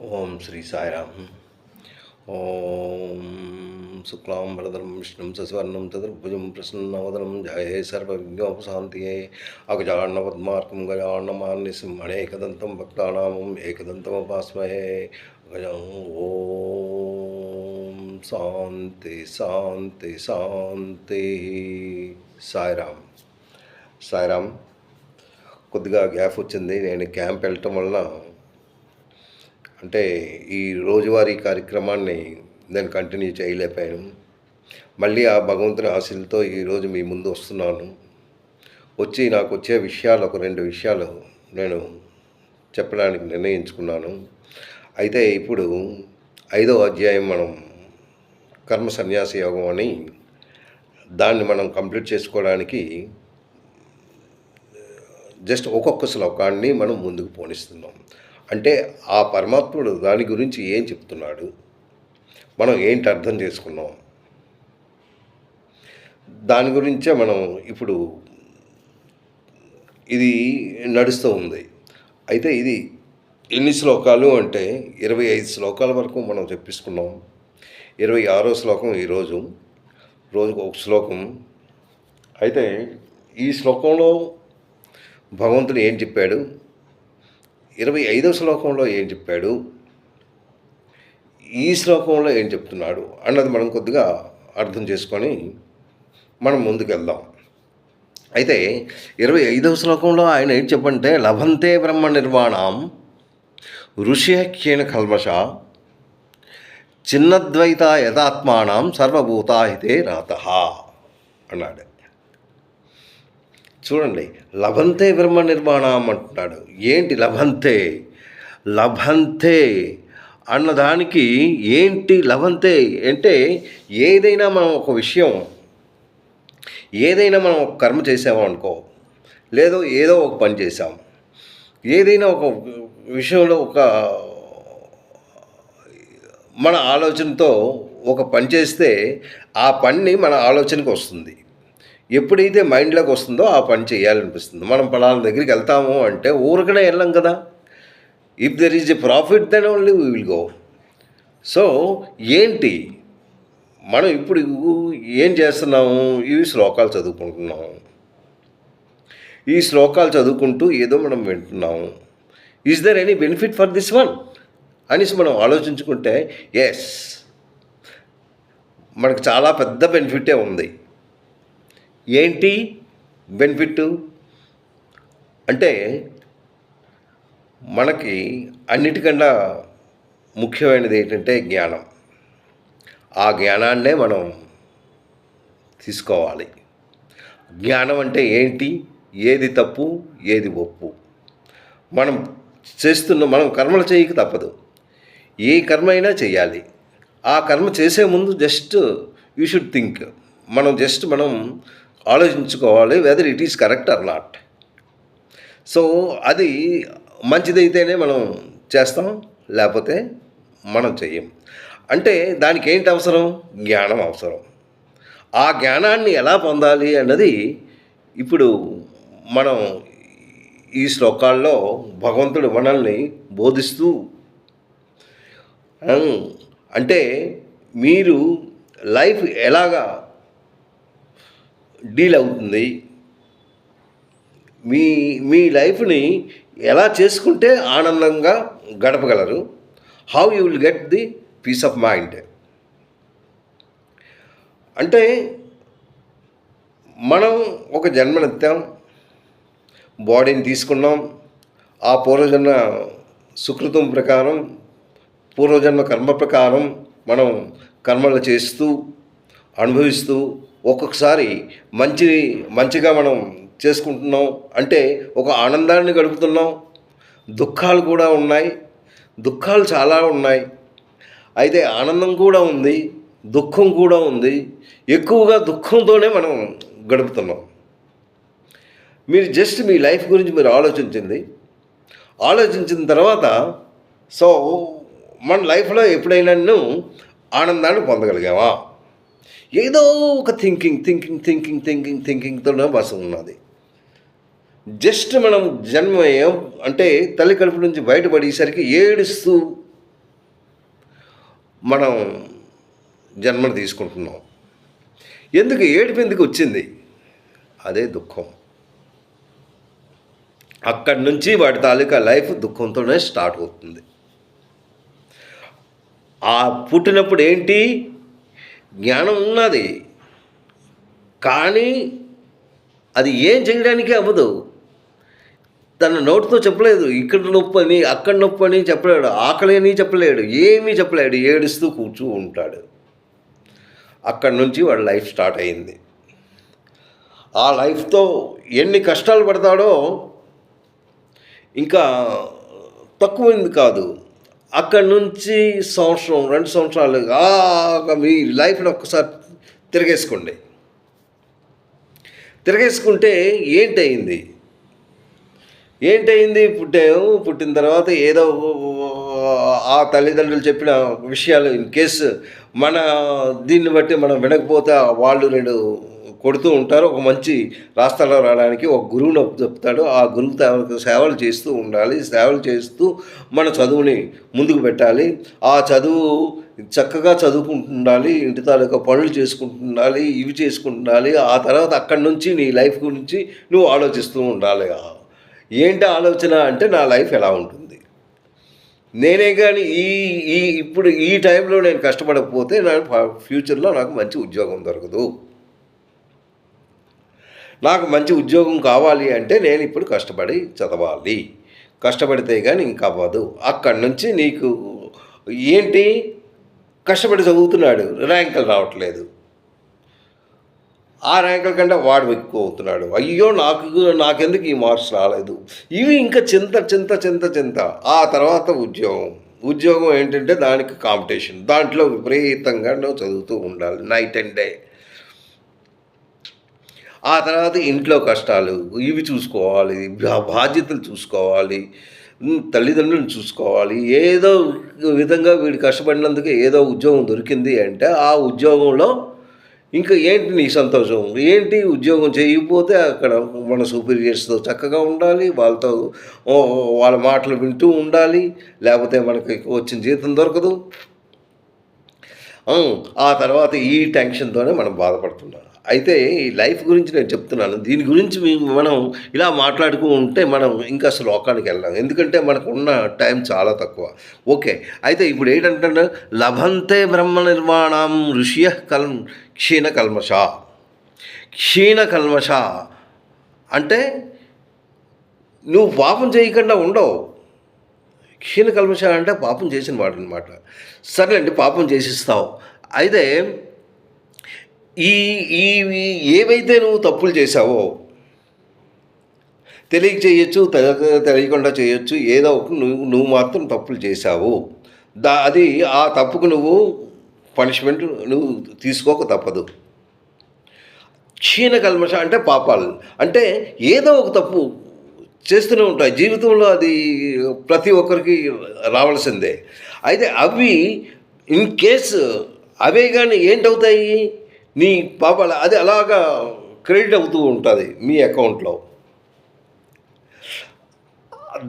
ఓం శ్రీ సాయిరామ్. ఓం శుక్లాంబరధరం విష్ణుం సస్వర్ణం చతుర్భుజం ప్రసన్నవదనం ధ్యాయే సర్వవిఘ్నోపశాంతయే అగజాన్నపద్మార్కం గజాన్నమాన్యసింహణేకదంతం భక్తానామం ఏకదంతముపాస్మహే గజం. ఓం శాంతి శాంతి శాంతి. సాయిరామ్. సాయిరామ్. కొద్దిగా గ్యాప్ వచ్చింది. నేను క్యాంప్ వెళ్ళటం వలన అంటే ఈ రోజువారీ కార్యక్రమాన్ని నేను కంటిన్యూ చేయలేకపోయాను. మళ్ళీ ఆ భగవంతుని ఆశీస్సులతో ఈరోజు మీ ముందు వస్తున్నాను. నాకు వచ్చే విషయాలు ఒక 2 విషయాలు నేను చెప్పడానికి నిర్ణయించుకున్నాను. అయితే ఇప్పుడు 5వ అధ్యాయం మనం కర్మ సన్యాస యోగం అని దాన్ని మనం కంప్లీట్ చేసుకోవడానికి జస్ట్ ఒక్కొక్క శ్లోకాన్ని మనం ముందుకు పోనిస్తున్నాం. అంటే ఆ పరమాత్ముడు దాని గురించి ఏం చెప్తున్నాడు, మనం ఏంటి అర్థం చేసుకున్నాం, దాని గురించే మనం ఇప్పుడు ఇది నడుస్తూ ఉంది. అయితే ఇది ఎన్ని శ్లోకాలు అంటే 25 శ్లోకాల వరకు మనం చెప్పించుకున్నాం. 26వ శ్లోకం ఈరోజు. రోజుకు ఒక శ్లోకం. అయితే ఈ శ్లోకంలో భగవంతుడు ఏం చెప్పాడు, 25వ శ్లోకంలో ఏం చెప్పాడు, ఈ శ్లోకంలో ఏం చెప్తున్నాడు అన్నది మనం కొద్దిగా అర్థం చేసుకొని మనం ముందుకెళ్దాం. అయితే 25వ శ్లోకంలో ఆయన ఏం చెప్పంటే, లభంతే బ్రహ్మ నిర్వాణం ఋషిహ్యేన కల్మష చిన్నద్వైత యథాత్మానం సర్వభూతాహితే రాతః అన్నాడు. చూడండి, లభంతే బ్రహ్మ నిర్మాణం అంటున్నాడు. ఏంటి లభంతే? లభంతే అన్నదానికి ఏంటి లభంతే అంటే, ఏదైనా మనం ఒక విషయం, ఏదైనా మనం ఒక కర్మ చేసామనుకో, లేదో ఏదో ఒక పని చేసాం, ఏదైనా ఒక విషయంలో ఒక మన ఆలోచనతో ఒక పని చేస్తే ఆ పని మన ఆలోచనకు వస్తుంది. ఎప్పుడైతే మైండ్లోకి వస్తుందో ఆ పని చేయాలనిపిస్తుంది. మనం పలానా దగ్గరికి వెళ్తాము అంటే ఊరికనే వెళ్ళాం కదా. If there is a profit then only we will go. So ఏంటి మనం ఇప్పుడు ఏం చేస్తున్నాము? ఈ శ్లోకాలు చదువుకుంటున్నాము. ఈ శ్లోకాలు చదువుకుంటూ ఏదో మనం వింటున్నాము. Is there any benefit for this one అనేసి మనం ఆలోచించుకుంటే ఎస్, మనకు చాలా పెద్ద బెనిఫిటే ఉంది. ఏంటి బెనిఫిట్ అంటే, మనకి అన్నిటికన్నా ముఖ్యమైనది ఏంటంటే జ్ఞానం. ఆ జ్ఞానాన్నే మనం తీసుకోవాలి. జ్ఞానం అంటే ఏంటి, ఏది తప్పు, ఏది ఒప్పు. మనం మనం కర్మలు చేయక తప్పదు. ఏ కర్మ అయినా చేయాలి. ఆ కర్మ చేసే ముందు జస్ట్ యూ షుడ్ థింక్. మనం ఆలోచించుకోవాలి whether it is correct or not. So అది మంచిదైతేనే మనం చేస్తాం, లేకపోతే మనం చెయ్యం. అంటే దానికి ఏంటి అవసరం? జ్ఞానం అవసరం. ఆ జ్ఞానాన్ని ఎలా పొందాలి అన్నది ఇప్పుడు మనం ఈ శ్లోకాల్లో భగవంతుడు మనల్ని బోధిస్తూ, అంటే మీరు లైఫ్ ఎలాగా డీల్ అవుతుంది, మీ లైఫ్ని ఎలా చేసుకుంటే ఆనందంగా గడపగలరు, how you will get the peace of mind. అంటే మనం ఒక జన్మనెత్తాం, బాడీని తీసుకున్నాం. ఆ పూర్వజన్మ సుకృతం ప్రకారం, పూర్వజన్మ కర్మ ప్రకారం మనం కర్మలు చేస్తూ అనుభవిస్తూ ఒక్కొక్కసారి మంచిగా మనం చేసుకుంటున్నాం. అంటే ఒక ఆనందాన్ని గడుపుతున్నాం. దుఃఖాలు కూడా ఉన్నాయి, దుఃఖాలు చాలా ఉన్నాయి. అయితే ఆనందం కూడా ఉంది, దుఃఖం కూడా ఉంది. ఎక్కువగా దుఃఖంతోనే మనం గడుపుతున్నాం. మీరు జస్ట్ మీ లైఫ్ గురించి మీరు ఆలోచించిన తర్వాత, సో మన లైఫ్లో ఎప్పుడైనా ఆనందాన్ని పొందగలిగామా? ఏదో ఒక థింకింగ్తోనే బసం ఉన్నది. జస్ట్ మనం జన్మయం అంటే తల్లి కడుపు నుంచి బయటపడేసరికి ఏడుస్తూ మనం జన్మను తీసుకుంటున్నాం. ఏడుపు ఎందుకు వచ్చింది? అదే దుఃఖం. అక్కడి నుంచి వాడి తాలూకా లైఫ్ దుఃఖంతోనే స్టార్ట్ అవుతుంది. ఆ పుట్టినప్పుడు ఏంటి, జ్ఞానం ఉన్నది, కానీ అది ఏం చేయడానికి అవ్వదు. తన నోటితో చెప్పలేదు, ఇక్కడ నొప్పి అని అక్కడ నొప్పి అని చెప్పలేడు, ఆకలి అని చెప్పలేడు, ఏమీ చెప్పలేడు, ఏడుస్తూ కూర్చు ఉంటాడు. అక్కడి నుంచి వాడి లైఫ్ స్టార్ట్ అయింది. ఆ లైఫ్తో ఎన్ని కష్టాలు పడతాడో ఇంకా తక్కువైంది కాదు. అక్కడి నుంచి సంవత్సరం 2 సంవత్సరాలు మీ లైఫ్ని ఒక్కసారి తిరగేసుకుంటే ఏంటయింది? పుట్టిన తర్వాత ఏదో ఆ తల్లిదండ్రులు చెప్పిన విషయాలు ఇన్ కేసు మన దీన్ని బట్టి మనం వినకపోతే వాళ్ళు 2 కొడుతూ ఉంటారు. ఒక మంచి రాష్ట్రాల్లో రావడానికి ఒక గురువుని చెప్తాడు. ఆ గురువు సేవలు చేస్తూ ఉండాలి. సేవలు చేస్తూ మన చదువుని ముందుకు పెట్టాలి. ఆ చదువు చక్కగా చదువుకుంటుండాలి, ఇంటి తాలూకా పనులు చేసుకుంటుండాలి, ఇవి చేసుకుంటుండాలి. ఆ తర్వాత అక్కడి నుంచి నీ లైఫ్ గురించి నువ్వు ఆలోచిస్తూ ఉండాలి. ఏంటి ఆలోచన అంటే, నా లైఫ్ ఎలా ఉంటుంది, నేనే కానీ ఇప్పుడు ఈ టైంలో నేను కష్టపడకపోతే ఫ్యూచర్లో నాకు మంచి ఉద్యోగం దొరకదు. నాకు మంచి ఉద్యోగం కావాలి అంటే నేను ఇప్పుడు కష్టపడి చదవాలి. కష్టపడితే కానీ ఇంకా అవ్వదు. అక్కడి నుంచి నీకు ఏంటి, కష్టపడి చదువుతున్నాడు, ర్యాంకులు రావట్లేదు. ఆ ర్యాంకుల కంటే వాడు ఎక్కువ అవుతున్నాడు. అయ్యో నాకెందుకు ఈ మార్క్స్ రాలేదు. ఇవి ఇంకా చింత. ఆ తర్వాత ఉద్యోగం ఏంటంటే దానికి కాంపిటీషన్. దాంట్లో విపరీతంగా నువ్వు చదువుతూ ఉండాలి నైట్ అండ్ డే. ఆ తర్వాత ఇంట్లో కష్టాలు ఇవి చూసుకోవాలి, బాధ్యతలు చూసుకోవాలి, తల్లిదండ్రులను చూసుకోవాలి. ఏదో విధంగా వీడు కష్టపడినందుకు ఏదో ఉద్యోగం దొరికింది అంటే ఆ ఉద్యోగంలో ఇంకా ఏంటి నీ సంతోషం? ఏంటి, ఉద్యోగం చేయకపోతే అక్కడ మన సూపీరియర్స్తో చక్కగా ఉండాలి, వాళ్ళ మాటలు వింటూ ఉండాలి, లేకపోతే మనకి వచ్చిన జీతం దొరకదు. ఆ తర్వాత ఈ టెన్షన్తోనే మనం బాధపడుతున్నాం. అయితే ఈ లైఫ్ గురించి నేను చెప్తున్నాను. దీని గురించి మనం ఇలా మాట్లాడుకుంటే మనం ఇంకా శ్లోకానికి వెళ్ళాం, ఎందుకంటే మనకు ఉన్న టైం చాలా తక్కువ. ఓకే, అయితే ఇప్పుడు ఏంటంటే లభంతే బ్రహ్మ నిర్మాణం ఋషియ క్షీణ కల్మష అంటే నువ్వు పాపం చేయకుండా ఉండవు. క్షీణ కల్మష అంటే పాపం చేసిన వాడు అనమాట. సరేండి, పాపం చేసిస్తావు. అయితే ఏవైతే నువ్వు తప్పులు చేసావో, తెలియక చేయొచ్చు, తెలియకుండా చేయొచ్చు, ఏదో ఒక నువ్వు మాత్రం తప్పులు చేసావు. అది ఆ తప్పుకు నువ్వు పనిష్మెంట్ నువ్వు తీసుకోక తప్పదు. క్షీణ కల్మష అంటే పాపాలు, అంటే ఏదో ఒక తప్పు చేస్తూనే ఉంటాయి జీవితంలో. అది ప్రతి ఒక్కరికి రావాల్సిందే. అయితే అవి ఇన్ కేసు అవే కానీ ఏంటవుతాయి, నీ పాపాలు అది అలాగా క్రెడిట్ అవుతూ ఉంటుంది మీ అకౌంట్లో.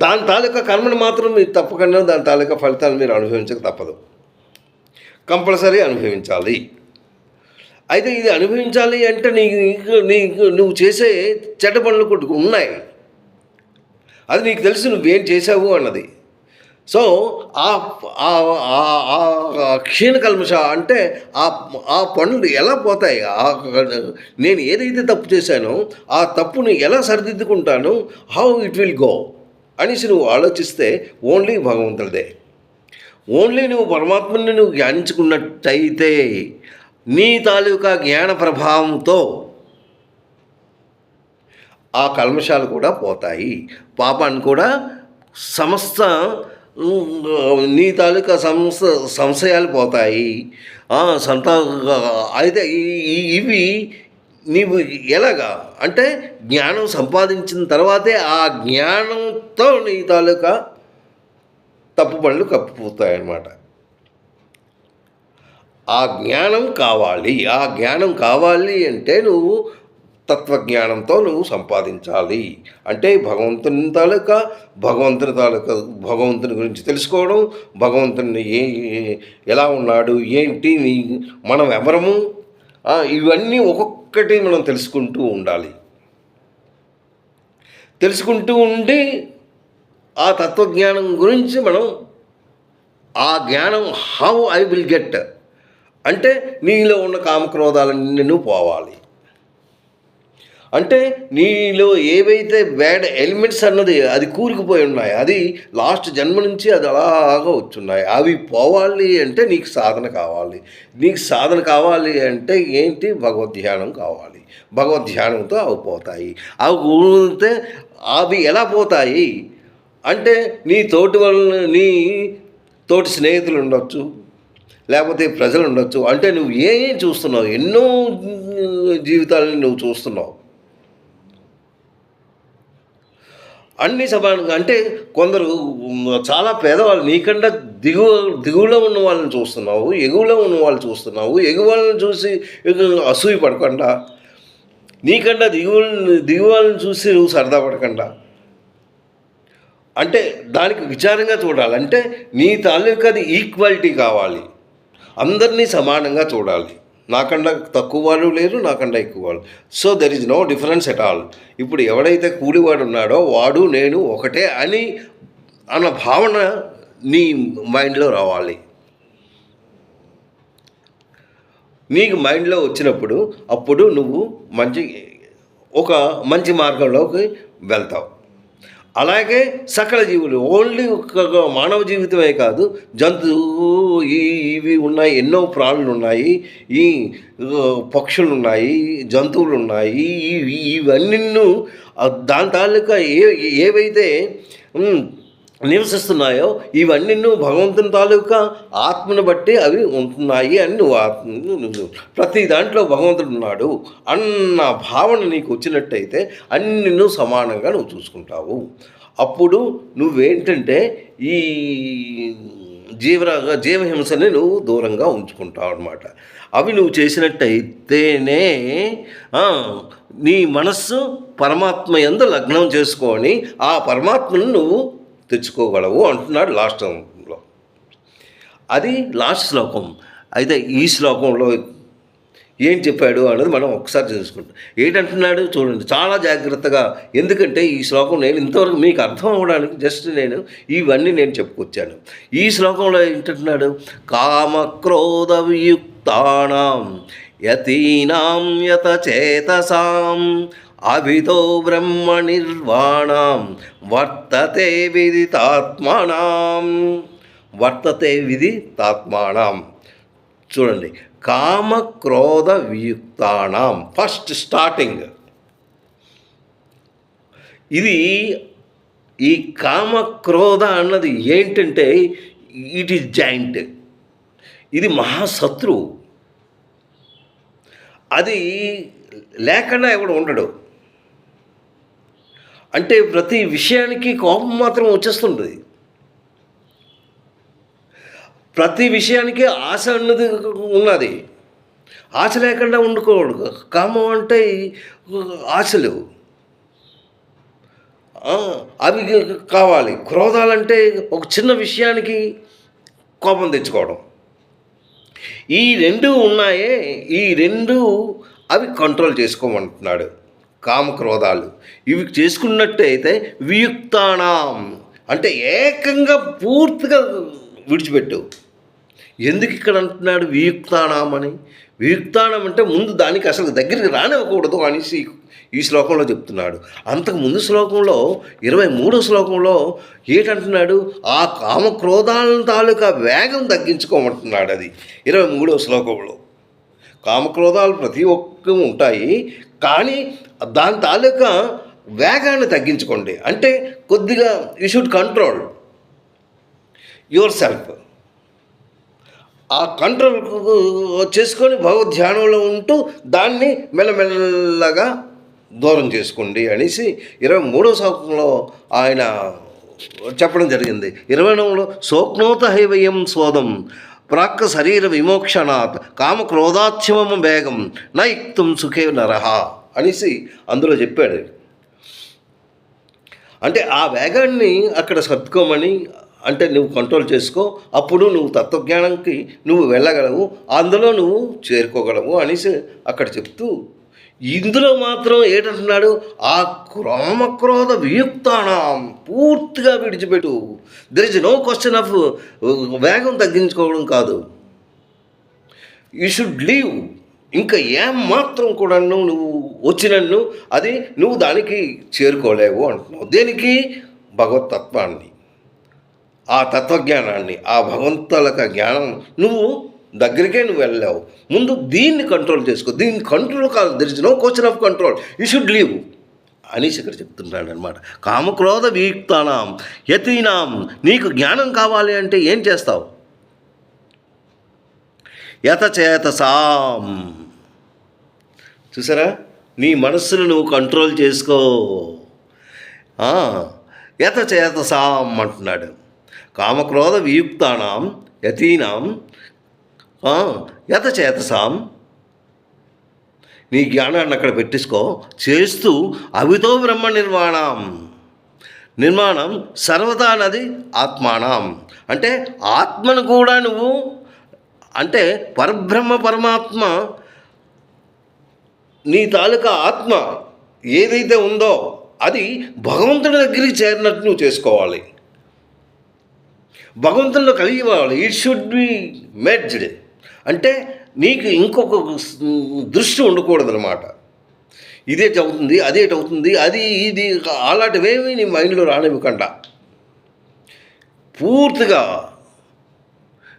దాని తాలూకా కర్మను మాత్రం మీరు తప్పకుండా దాని తాలూకా ఫలితాలు మీరు అనుభవించక తప్పదు, కంపల్సరీ అనుభవించాలి. అయితే ఇది అనుభవించాలి అంటే నీకు నువ్వు చేసే చెడ్డ పనులు కొట్టుకు ఉన్నాయి, అది నీకు తెలుసు నువ్వేం చేసావు అన్నది. సో క్షీణ కల్మష అంటే ఆ పనులు ఎలా పోతాయి, నేను ఏదైతే తప్పు చేశానో ఆ తప్పుని ఎలా సరిదిద్దుకుంటాను, హౌ ఇట్ విల్ గో అనేసి నువ్వు ఆలోచిస్తే ఓన్లీ భగవంతుడిదే. ఓన్లీ నువ్వు పరమాత్మని నువ్వు ధ్యానించుకున్నట్టయితే నీ తాలూకా జ్ఞాన ప్రభావంతో ఆ కల్మషాలు కూడా పోతాయి, పాపాన్ని కూడా సమస్త నీ తాలూకా సంశయాలు పోతాయి. అయితే ఇవి నీవు ఎలాగా అంటే జ్ఞానం సంపాదించిన తర్వాతే ఆ జ్ఞానంతో నీ తాలూకా తప్పు పనులు కప్పిపోతాయన్నమాట. ఆ జ్ఞానం కావాలి. ఆ జ్ఞానం కావాలి అంటే నువ్వు తత్వజ్ఞానంతో నువ్వు సంపాదించాలి. అంటే భగవంతుని గురించి తెలుసుకోవడం, భగవంతుని ఎలా ఉన్నాడు, ఏంటి, మనం ఎవరము, ఇవన్నీ ఒక్కొక్కటి మనం తెలుసుకుంటూ ఉండాలి. తెలుసుకుంటూ ఉండి ఆ తత్వజ్ఞానం గురించి మనం ఆ జ్ఞానం హౌ ఐ విల్ గెట్ అంటే నీలో ఉన్న కామక్రోధాలన్నీ నువ్వు పోవాలి. అంటే నీలో ఏవైతే బ్యాడ్ ఎలిమెంట్స్ అన్నది అది కూరుకుపోయి ఉన్నాయి, అది లాస్ట్ జన్మ నుంచి అది అలాగా వచ్చున్నాయి, అవి పోవాలి అంటే నీకు సాధన కావాలి. నీకు సాధన కావాలి అంటే ఏంటి? భగవద్ధ్యానం కావాలి. భగవద్ధ్యానంతో అవి పోతాయి. అవి కూడితే అవి ఎలా పోతాయి అంటే నీ తోటి స్నేహితులు ఉండొచ్చు, లేకపోతే ప్రజలు ఉండొచ్చు. అంటే నువ్వు ఏం చూస్తున్నావు, ఎన్నో జీవితాలని నువ్వు చూస్తున్నావు. అన్ని సమానంగా అంటే కొందరు చాలా పేదవాళ్ళు, నీకన్నా దిగువలో ఉన్న వాళ్ళని చూస్తున్నావు, ఎగువలో ఉన్న వాళ్ళు చూస్తున్నావు. ఎగువ వాళ్ళని చూసి అసూయ పడకుండా, నీకన్నా దిగువ వాళ్ళని చూసి నువ్వు సరదా పడకుండా, అంటే దానికి విచారంగా చూడాలి. అంటే నీ తాలూకాది ఈక్వాలిటీ కావాలి, అందరినీ సమానంగా చూడాలి. నాకన్నా తక్కువ వాళ్ళు లేరు, నాకన్నా ఎక్కువ వాళ్ళు. So there is no difference at all. ఇప్పుడు ఎవడైతే కూలివాడు ఉన్నాడో వాడు నేను ఒకటే అన్న భావన నీ మైండ్లో రావాలి. నీకు మైండ్లో వచ్చినప్పుడు అప్పుడు నువ్వు ఒక మంచి మార్గంలోకి వెళ్తావు. అలాగే సకల జీవులు, ఓన్లీ ఒక మానవ జీవితమే కాదు, జంతువు ఇవి ఉన్నాయి, ఎన్నో ప్రాణులు ఉన్నాయి, ఈ పక్షులు ఉన్నాయి, జంతువులు ఉన్నాయి. ఇవన్నీ దాని తాలూకా ఏవైతే నివసిస్తున్నాయో ఇవన్నీ భగవంతుని తాలూకా ఆత్మను బట్టి అవి ఉంటున్నాయి అని నువ్వు ప్రతి దాంట్లో భగవంతుడు ఉన్నాడు అన్న భావన నీకు వచ్చినట్టయితే అన్ని నువ్వు సమానంగా నువ్వు చూసుకుంటావు. అప్పుడు నువ్వేంటంటే ఈ జీవహింసని నువ్వు దూరంగా ఉంచుకుంటావు అన్నమాట. అవి నువ్వు చేసినట్టయితేనే నీ మనస్సు పరమాత్మ యందు లగ్నం చేసుకొని ఆ పరమాత్మను నువ్వు తెచ్చుకోగలవు అంటున్నాడు లాస్ట్లో. అది లాస్ట్ శ్లోకం. అయితే ఈ శ్లోకంలో ఏం చెప్పాడు అన్నది మనం ఒకసారి తెలుసుకుంటాం. ఏంటంటున్నాడు చూడండి చాలా జాగ్రత్తగా, ఎందుకంటే ఈ శ్లోకం నేను ఇంతవరకు మీకు అర్థం అవ్వడానికి జస్ట్ ఇవన్నీ నేను చెప్పుకొచ్చాను. ఈ శ్లోకంలో ఏంటంటున్నాడు? కామక్రోధ వియుక్తానాం యతీనాం యతచేతసాం అభితో బ్రహ్మ నిర్వాణం వర్తతే విదితాత్మానం. చూడండి, కామక్రోధ వియుక్తానాం ఫస్ట్ స్టార్టింగ్. ఇది ఈ కామక్రోధ అన్నది ఏంటంటే ఇట్ ఈజ్ జాయింట్, ఇది మహాశత్రువు. అది లేకుండా ఎవడు ఉండడు. అంటే ప్రతి విషయానికి కోపం మాత్రం వచ్చేస్తుంటుంది, ప్రతి విషయానికి ఆశ అన్నది ఉన్నది. ఆశ లేకుండా ఉండుకోడు. కామం అంటే ఆశలు అవి కావాలి. క్రోధాలంటే ఒక చిన్న విషయానికి కోపం తెచ్చుకోవడం. ఈ రెండు ఉన్నాయే, ఈ రెండు అవి కంట్రోల్ చేసుకోమంటున్నాడు. కామక్రోధాలు ఇవి చేసుకున్నట్టయితే వియుక్తానాం అంటే ఏకంగా పూర్తిగా విడిచిపెట్టు. ఎందుకు ఇక్కడ అంటున్నాడు వియుక్తానాం అని? వియుక్తానం అంటే ముందు దానికి అసలు దగ్గరికి రానివ్వకూడదు అనేసి ఈ శ్లోకంలో చెప్తున్నాడు. అంతకు ముందు శ్లోకంలో 23వ శ్లోకంలో ఏంటంటున్నాడు? ఆ కామక్రోధాల తాలూకా వేగం తగ్గించుకోమంటున్నాడు. అది 23వ శ్లోకంలో. కామక్రోధాలు ప్రతి ఒక్కరు ఉంటాయి, కానీ దాని తాలూకా వేగాన్ని తగ్గించుకోండి. అంటే కొద్దిగా you should control your self. ఆ కంట్రోల్ చేసుకొని భగవద్ధ్యానంలో ఉంటూ దాన్ని మెల్లమెల్లగా దూరం చేసుకోండి అనేసి 23వ శ్లోకంలో ఆయన చెప్పడం జరిగింది. 29లో సోక్నోత హైవయం సోదం ప్రాక్ శరీర విమోక్షణాత్ కామక్రోధాచ్యమం వేగం నయుక్తం సుఖే నరహ అనేసి అందులో చెప్పాడు. అంటే ఆ వేగాన్ని అక్కడ సర్దుకోమని, అంటే నువ్వు కంట్రోల్ చేసుకో, అప్పుడు నువ్వు తత్వజ్ఞానంకి నువ్వు వెళ్ళగలవు, అందులో నువ్వు చేరుకోగలవు అనేసి అక్కడ చెప్తూ, ఇందులో మాత్రం ఏంటంటున్నాడు, ఆ క్రోమక్రోధ వియుక్తానం పూర్తిగా విడిచిపెట్టు. There is no question of వేగం తగ్గించుకోవడం కాదు, యూ షుడ్ లీవ్. ఇంకా ఏం మాత్రం కూడా నువ్వు వచ్చినన్ను అది నువ్వు దానికి చేరుకోలేవు అంటున్నావు. దేనికి? భగవతత్వాన్ని, ఆ తత్వజ్ఞానాన్ని, ఆ భగవంతులక జ్ఞానం నువ్వు దగ్గరికే నువ్వు వెళ్ళావు. ముందు దీన్ని కంట్రోల్ చేసుకో. దీన్ని కంట్రోల్ కాదు, there is no question of control, you should leave అనేసి ఇక్కడ చెప్తున్నాడు అనమాట. కామక్రోధ వియుక్తానాం యతీనాం. నీకు జ్ఞానం కావాలి అంటే ఏం చేస్తావు? యతచేతసాం. చూసారా, నీ మనస్సును నువ్వు కంట్రోల్ చేసుకో. యతచేతసాం అంటున్నాడు. కామక్రోధ వియుక్తానాం యతీనాం యతచేతసాం. నీ జ్ఞానాన్ని అక్కడ పెట్టించుకో. చేస్తూ అవితో బ్రహ్మ నిర్మాణం సర్వదా నది ఆత్మానం. అంటే ఆత్మను కూడా నువ్వు, అంటే పరబ్రహ్మ పరమాత్మ నీ తాలూకా ఆత్మ ఏదైతే ఉందో అది భగవంతుడి దగ్గరికి చేరినట్టు నువ్వు చేసుకోవాలి, భగవంతుల్లో కలిగి పోవాలి. It should be merged. అంటే నీకు ఇంకొక దృష్టి ఉండకూడదు అనమాట. ఇదేటవుతుంది అదేటవుతుంది అది ఇది అలాంటివేమీ నీ మైండ్లో రానివ్వకుండా పూర్తిగా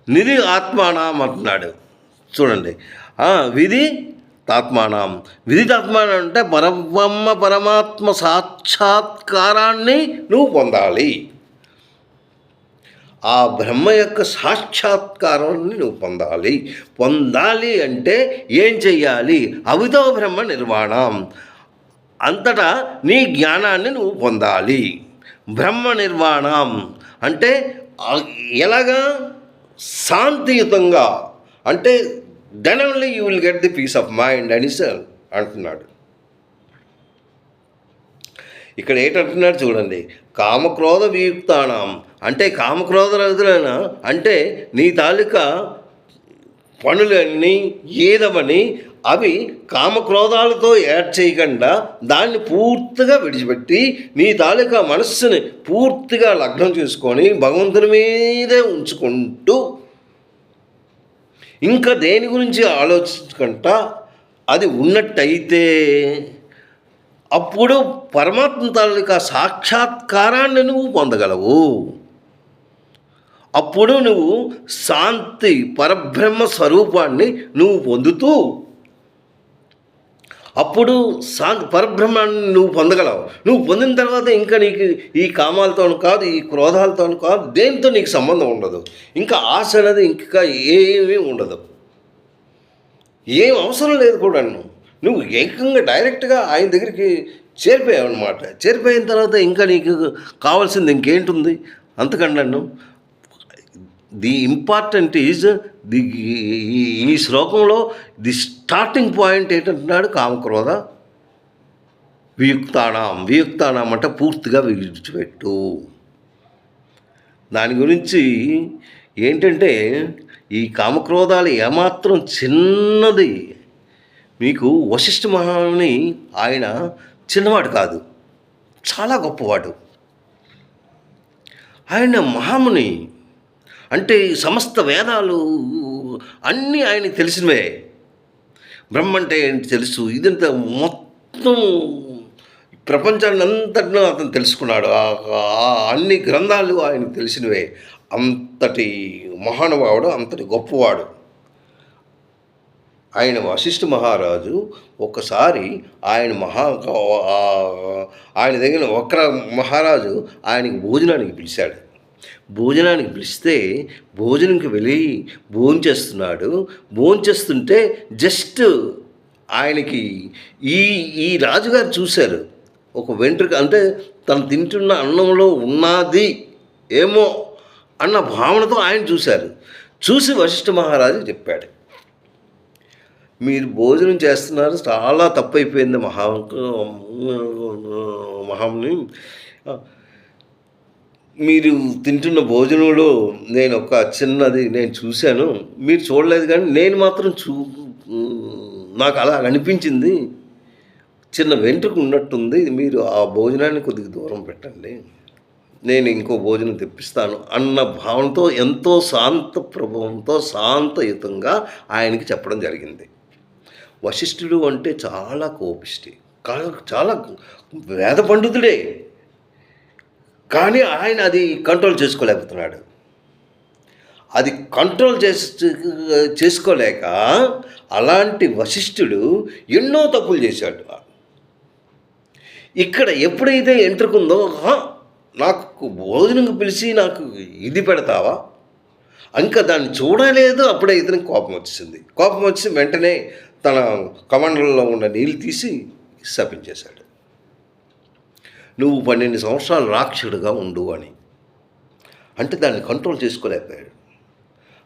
నిధి ఆత్మానం అంటున్నాడు. చూడండి, విధి తాత్మానం. విధితాత్మానం అంటే పరబ్రహ్మ పరమాత్మ సాక్షాత్కారాన్ని నువ్వు పొందాలి. ఆ బ్రహ్మ యొక్క సాక్షాత్కారాన్ని నువ్వు పొందాలి అంటే ఏం చెయ్యాలి? అవితో బ్రహ్మ నిర్వాణం. అంతటా నీ జ్ఞానాన్ని నువ్వు పొందాలి. బ్రహ్మ నిర్వాణం అంటే ఎలాగా? శాంతియుతంగా. అంటే then only you will get the peace of mind అని అంటున్నాడు. ఇక్కడ ఏంటంటున్నాడు చూడండి, కామక్రోధ వియుక్తానం అంటే కామక్రోధ రహితులైన, అంటే నీ తాలూకా పనులన్నీ ఏదవని అవి కామక్రోధాలతో యాడ్ చేయకుండా దాన్ని పూర్తిగా విడిచిపెట్టి నీ తాలూకా మనస్సుని పూర్తిగా లగ్నం చేసుకొని భగవంతుని మీదే ఉంచుకుంటూ ఇంకా దేని గురించి ఆలోచించకుండా అది ఉన్నట్టయితే అప్పుడు పరమాత్మ తాలూకా సాక్షాత్కారాన్ని నువ్వు పొందగలవు. అప్పుడు నువ్వు శాంతి పరబ్రహ్మ స్వరూపాన్ని నువ్వు పొందుతూ అప్పుడు పరబ్రహ్మాన్ని నువ్వు పొందగలవు. నువ్వు పొందిన తర్వాత ఇంకా నీకు ఈ కామాలతోను కాదు, ఈ క్రోధాలతోను కాదు, దేనితో నీకు సంబంధం ఉండదు. ఇంకా ఆశ అనేది ఇంకా ఏమీ ఉండదు, ఏం అవసరం లేదు కూడా. నువ్వు ఏకంగా డైరెక్ట్గా ఆయన దగ్గరికి చేరిపోయావు అనమాట. చేరిపోయిన తర్వాత ఇంకా నీకు కావాల్సింది ఇంకేంటుంది అంతకన్నా. ది ఇంపార్టెంట్ ఈజ్ ఈ శ్లోకంలో ది స్టార్టింగ్ పాయింట్ ఏంటంటున్నాడు, కామక్రోధ వియుక్తానం అంటే పూర్తిగా విడిచిపెట్టు. దాని గురించి ఏంటంటే ఈ కామక్రోధాలు ఏమాత్రం చిన్నది. మీకు వశిష్ఠ మహాముని ఆయన చిన్నవాడు కాదు, చాలా గొప్పవాడు. ఆయన మహాముని అంటే సమస్త వేదాలు అన్నీ ఆయనకి తెలిసినవే. బ్రహ్మ అంటే ఏంటి తెలుసు, ఇదంతా మొత్తం ప్రపంచాన్ని అంతటినో అతను తెలుసుకున్నాడు. అన్ని గ్రంథాలు ఆయనకు తెలిసినవే. అంతటి మహానుభావుడు, అంతటి గొప్పవాడు ఆయన. వశిష్ఠ మహారాజు ఒకసారి ఆయన దగ్గర వక్ర మహారాజు ఆయనకి భోజనానికి పిలిచాడు. భోజనానికి పిలిస్తే భోజనంకి వెళ్ళి భోంచేస్తుంటే జస్ట్ ఆయనకి ఈ రాజుగారు చూశారు. ఒక వెంట్రుక అంటే తను తింటున్న అన్నంలో ఉన్నది ఏమో అన్న భావనతో ఆయన చూశారు. చూసి వశిష్ఠ మహారాజు చెప్పాడు, మీరు భోజనం చేస్తున్నారు, చాలా తప్పైపోయింది మహాముని. మీరు తింటున్న భోజనంలో నేను ఒక చిన్నది నేను చూశాను. మీరు చూడలేదు కానీ నేను మాత్రం నాకు అలా అనిపించింది. చిన్న వెంట్రుక ఉన్నట్టుంది. మీరు ఆ భోజనాన్ని కొద్దిగా దూరం పెట్టండి, నేను ఇంకో భోజనం తెప్పిస్తాను అన్న భావనతో ఎంతో శాంత ప్రభావంతో శాంతయుతంగా ఆయనకి చెప్పడం జరిగింది. వశిష్ఠుడు అంటే చాలా కోపిష్టి, చాలా వేద పండితుడే, కానీ ఆయన అది కంట్రోల్ చేసుకోలేకపోతున్నాడు. అది కంట్రోల్ చేసుకోలేక అలాంటి వశిష్ఠుడు ఎన్నో తప్పులు చేశాడు. ఇక్కడ ఎప్పుడైతే ఎంట్రుకుందో, నాకు భోజనం పిలిచి నాకు ఇది పెడతావా, ఇంకా దాన్ని చూడలేదు. అప్పుడే ఇతనికి కోపం వచ్చింది. కోపం వచ్చి వెంటనే తన కమండలంలో ఉన్న నీళ్ళు తీసి శపించేశాడు. నువ్వు 12 సంవత్సరాలు రాక్షసుడుగా ఉండు అని. అంటే దాన్ని కంట్రోల్ చేసుకోలేకపోయాడు.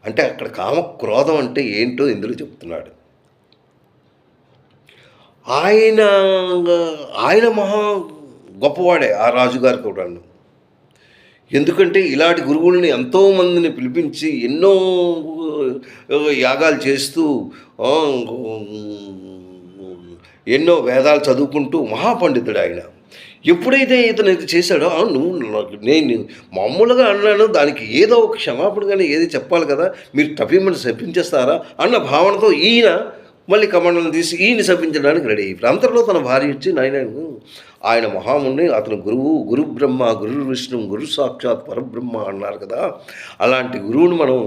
అంటే అక్కడ కామక్రోధం అంటే ఏంటో ఇందులో చెప్తున్నాడు. ఆయన మహా గొప్పవాడే ఆ రాజుగారు కూడాను. ఎందుకంటే ఇలాంటి గురువుల్ని ఎంతోమందిని పిలిపించి ఎన్నో యాగాలు చేస్తూ ఎన్నో వేదాలు చదువుకుంటూ మహాపండితుడు ఆయన. ఎప్పుడైతే ఇతను ఇది చేశాడో, నేను మామూలుగా అన్నాను, దానికి ఏదో ఒక క్షమాపణ కానీ ఏది చెప్పాలి కదా, మీరు తప్పిమని శపించేస్తారా అన్న భావనతో ఈయన మళ్ళీ కమండలం తీసి ఈయన శపించడానికి రెడీ. ఇప్పుడు అంతలో తన భార్య వచ్చి, ఆయన మహాముని, అతను గురు బ్రహ్మ, గురు విష్ణు, గురు సాక్షాత్ పరబ్రహ్మ అన్నారు కదా, అలాంటి గురువుని మనం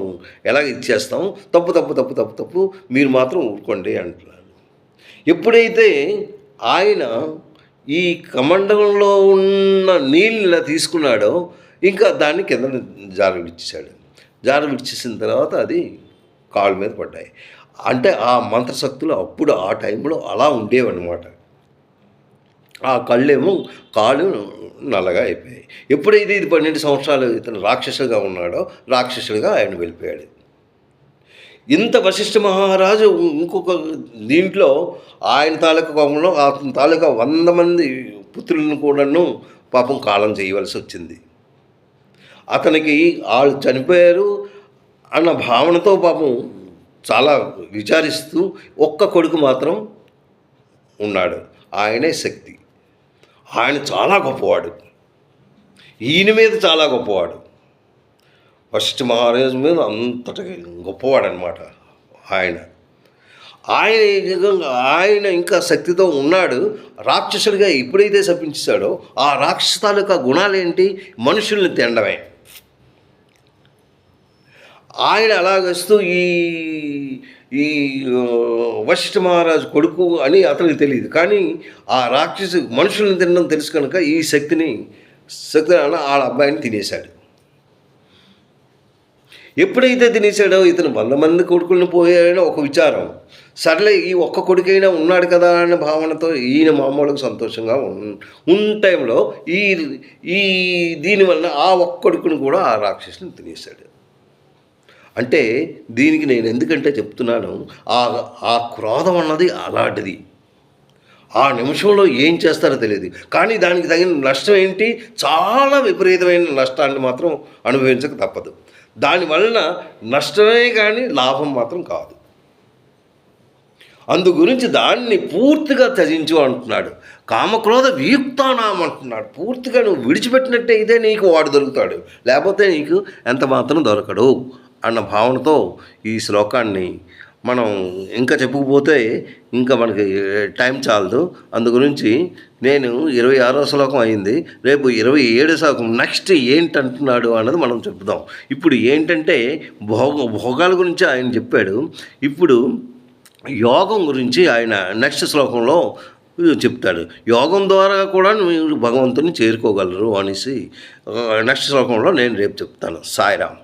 ఎలాగ ఇచ్చేస్తాం, తప్పు మీరు మాత్రం ఊరుకోండి అంటున్నారు. ఎప్పుడైతే ఆయన ఈ కమండలంలో ఉన్న నీళ్ళు ఇలా తీసుకున్నాడో, ఇంకా దాన్ని కింద జార విడిచేసిన తర్వాత అది కాళ్ళ మీద పడ్డాయి. అంటే ఆ మంత్రశక్తులు అప్పుడు ఆ టైంలో అలా ఉండేవన్నమాట. ఆ కాళ్ళు నల్లగా అయిపోయాయి. ఎప్పుడైతే ఇది 12 సంవత్సరాలు ఇతను రాక్షసుగా ఉన్నాడో, రాక్షసుడిగా ఆయన వెళ్ళిపోయాడు. ఇంత వశిష్ఠ మహారాజు ఇంకొక దీంట్లో ఆయన తాలూకా కోపంలో అతని తాలూకా 100 మంది పుత్రులను కూడాను పాపం కాలం చేయవలసి వచ్చింది. అతనికి వాళ్ళు చనిపోయారు అన్న భావనతో పాపం చాలా విచారిస్తూ ఒక్క కొడుకు మాత్రం ఉన్నాడు. ఆయనే శక్తి. ఆయన చాలా గొప్పవాడు, ఈయన మీద చాలా గొప్పవాడు. వశిష్ఠ మహారాజు మీద అంతటి గొప్పవాడు అనమాట ఆయన ఇంకా శక్తితో ఉన్నాడు. రాక్షసుడిగా ఎప్పుడైతే శపించాడో, ఆ రాక్షస తాలూకా గుణాలేంటి? మనుషుల్ని తినడమే. ఆయన అలాగస్తూ ఈ వశిష్ఠ మహారాజు కొడుకు అని అతనికి తెలియదు, కానీ ఆ రాక్షసు మనుషుల్ని తినడం తెలుసు కనుక ఈ శక్తిని వాళ్ళ అబ్బాయిని తినేశాడు. ఎప్పుడైతే తినేశాడో, ఇతను 100 మంది కొడుకులను పోయాడో ఒక విచారం. సర్లే, ఈ ఒక్క కొడుకైనా ఉన్నాడు కదా అనే భావనతో ఈయన మామూలుగా సంతోషంగా ఉన్న టైంలో ఈ దీనివల్ల ఆ ఒక్క కొడుకును కూడా ఆ రాక్షసుని తినేశాడు. అంటే దీనికి నేను ఎందుకంటే చెప్తున్నాను, ఆ క్రోధం అన్నది అలాంటిది. ఆ నిమిషంలో ఏం చేస్తారో తెలియదు, కానీ దానికి తగిన నష్టం ఏంటి? చాలా విపరీతమైన నష్టాన్ని మాత్రం అనుభవించక తప్పదు. దానివలన నష్టమే కానీ లాభం మాత్రం కాదు. అందు గురించి దాన్ని పూర్తిగా త్యజించు అంటున్నాడు. కామక్రోధ వియుక్తానాం అంటున్నాడు. పూర్తిగా నువ్వు విడిచిపెట్టినట్టే ఇదే నీకు వాడు దొరుకుతాడు, లేకపోతే నీకు ఎంత మాత్రం దొరకడు అన్న భావనతో ఈ శ్లోకాన్ని మనం ఇంకా చెప్పుకుపోతే ఇంకా మనకి టైం చాలదు. అందు గురించి నేను 26వ శ్లోకం అయింది, రేపు 27వ శ్లోకం నెక్స్ట్ ఏంటంటున్నాడు అన్నది మనం చెప్దాం. ఇప్పుడు ఏంటంటే భోగాల గురించి ఆయన చెప్పాడు. ఇప్పుడు యోగం గురించి ఆయన నెక్స్ట్ శ్లోకంలో చెప్తాడు. యోగం ద్వారా కూడా మీరు భగవంతుని చేరుకోగలరు అనేసి నెక్స్ట్ శ్లోకంలో నేను రేపు చెప్తాను. సాయిరామ్.